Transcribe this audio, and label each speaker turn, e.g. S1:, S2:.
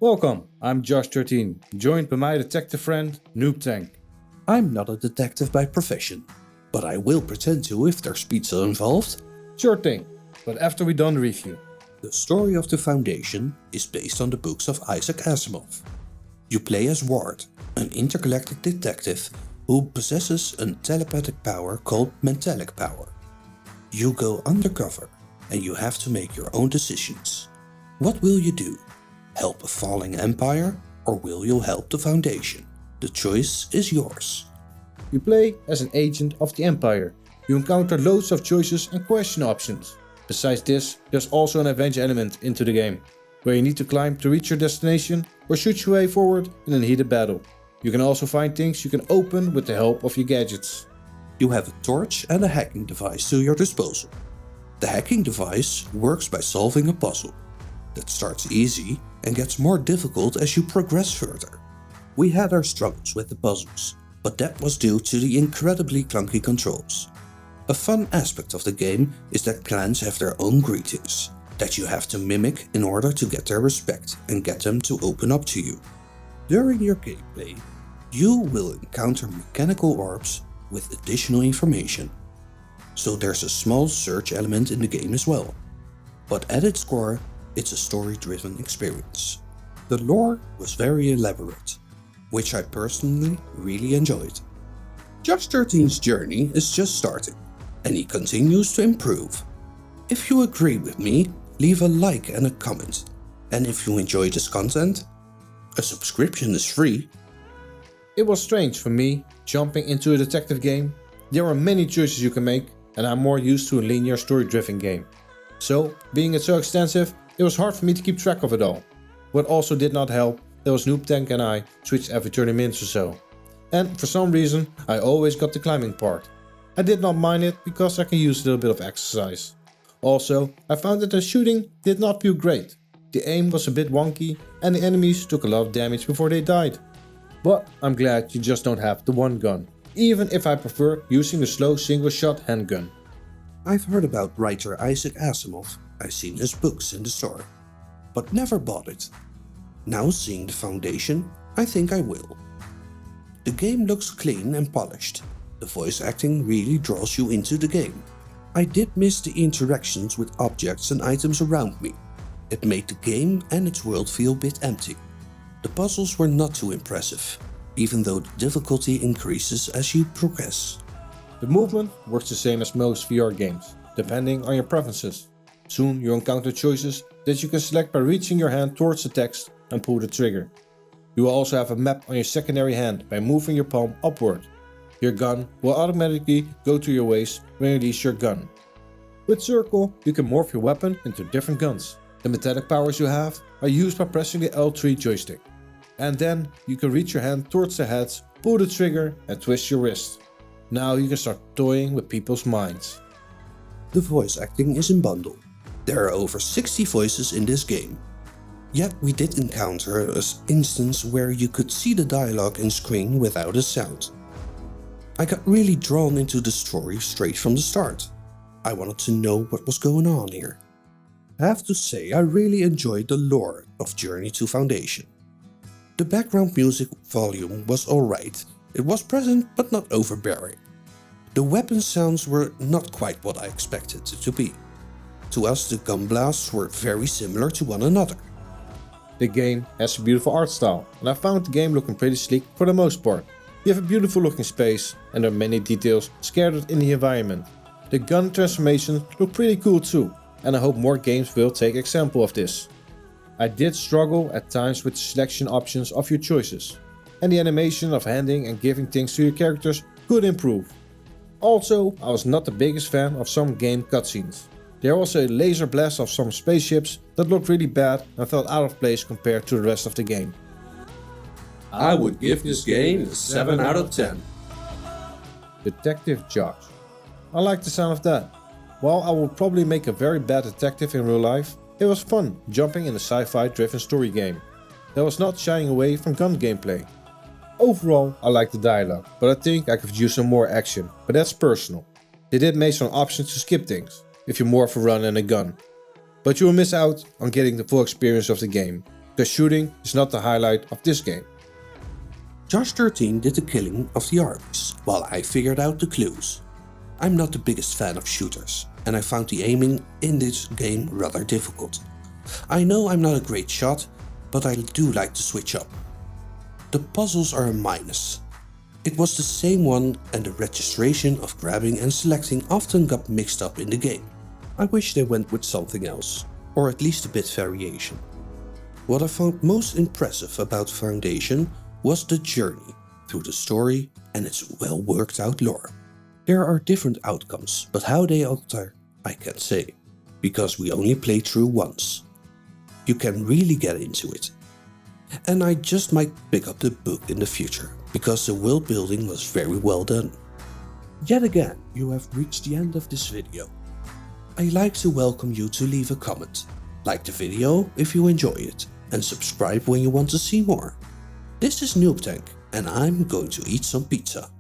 S1: Welcome, I'm Josh13, joined by my detective friend, Noob Tank.
S2: I'm not a detective by profession, but I will pretend to if there's pizza involved.
S1: Sure thing, but after we done the review.
S2: The story of the Foundation is based on the books of Isaac Asimov. You play as Ward, an intergalactic detective who possesses a telepathic power called mentalic power. You go undercover and you have to make your own decisions. What will you do? Help a falling empire, or will you help the Foundation? The choice is yours.
S1: You play as an agent of the Empire. You encounter loads of choices and question options. Besides this, there's also an adventure element into the game, where you need to climb to reach your destination or shoot your way forward in a heated battle. You can also find things you can open with the help of your gadgets.
S2: You have a torch and a hacking device to your disposal. The hacking device works by solving a puzzle. That starts easy and gets more difficult as you progress further. We had our struggles with the puzzles, but that was due to the incredibly clunky controls. A fun aspect of the game is that clans have their own greetings, that you have to mimic in order to get their respect and get them to open up to you. During your gameplay, you will encounter mechanical orbs with additional information. So there's a small search element in the game as well. But at its core, it's a story-driven experience. The lore was very elaborate, which I personally really enjoyed. Josh 13's journey is just starting, and he continues to improve. If you agree with me, leave a like and a comment. And if you enjoy this content, a subscription is free.
S1: It was strange for me, jumping into a detective game. There are many choices you can make, and I'm more used to a linear story-driven game. So, being it so extensive, it was hard for me to keep track of it all. What also did not help, there was Noob Tank and I switched every 30 minutes or so. And for some reason, I always got the climbing part. I did not mind it because I can use a little bit of exercise. Also, I found that the shooting did not feel great. The aim was a bit wonky and the enemies took a lot of damage before they died. But I'm glad you just don't have the one gun, even if I prefer using the slow single shot handgun.
S2: I've heard about writer Isaac Asimov. I've seen his books in the store, but never bought it. Now seeing the Foundation, I think I will. The game looks clean and polished. The voice acting really draws you into the game. I did miss the interactions with objects and items around me. It made the game and its world feel a bit empty. The puzzles were not too impressive, even though the difficulty increases as you progress.
S1: The movement works the same as most VR games, depending on your preferences. Soon you encounter choices that you can select by reaching your hand towards the text and pull the trigger. You will also have a map on your secondary hand by moving your palm upward. Your gun will automatically go to your waist when you release your gun. With circle, you can morph your weapon into different guns. The metallic powers you have are used by pressing the L3 joystick. And then you can reach your hand towards the heads, pull the trigger and twist your wrist. Now you can start toying with people's minds.
S2: The voice acting is in bundle. There are over 60 voices in this game. Yet we did encounter an instance where you could see the dialogue in screen without a sound. I got really drawn into the story straight from the start. I wanted to know what was going on here. I have to say I really enjoyed the lore of Journey to Foundation. The background music volume was alright. It was present but not overbearing. The weapon sounds were not quite what I expected it to be. To us, the gun blasts were very similar to one another.
S1: The game has a beautiful art style, and I found the game looking pretty sleek for the most part. You have a beautiful looking space, and there are many details scattered in the environment. The gun transformations look pretty cool too, and I hope more games will take example of this. I did struggle at times with the selection options of your choices, and the animation of handing and giving things to your characters could improve. Also, I was not the biggest fan of some game cutscenes. There was a laser blast of some spaceships that looked really bad and felt out of place compared to the rest of the game.
S2: I would give this game a 7 out of 10.
S1: Detective Josh. I like the sound of that. While I will probably make a very bad detective in real life, it was fun jumping in a sci-fi driven story game that was not shying away from gun gameplay. Overall, I like the dialogue, but I think I could use some more action, but that's personal. They did make some options to skip things, if you're more of a run and a gun. But you will miss out on getting the full experience of the game. The shooting is not the highlight of this game.
S2: Josh 13 did the killing of the armies, while I figured out the clues. I'm not the biggest fan of shooters, and I found the aiming in this game rather difficult. I know I'm not a great shot, but I do like to switch up. The puzzles are a minus. It was the same one, and the registration of grabbing and selecting often got mixed up in the game. I wish they went with something else, or at least a bit variation. What I found most impressive about Foundation was the journey through the story and its well worked out lore. There are different outcomes, but how they alter, I can't say, because we only play through once. You can really get into it. And I just might pick up the book in the future, because the world building was very well done. Yet again, you have reached the end of this video. I'd like to welcome you to leave a comment, like the video if you enjoy it, and subscribe when you want to see more. This is Noob Tank, and I'm going to eat some pizza.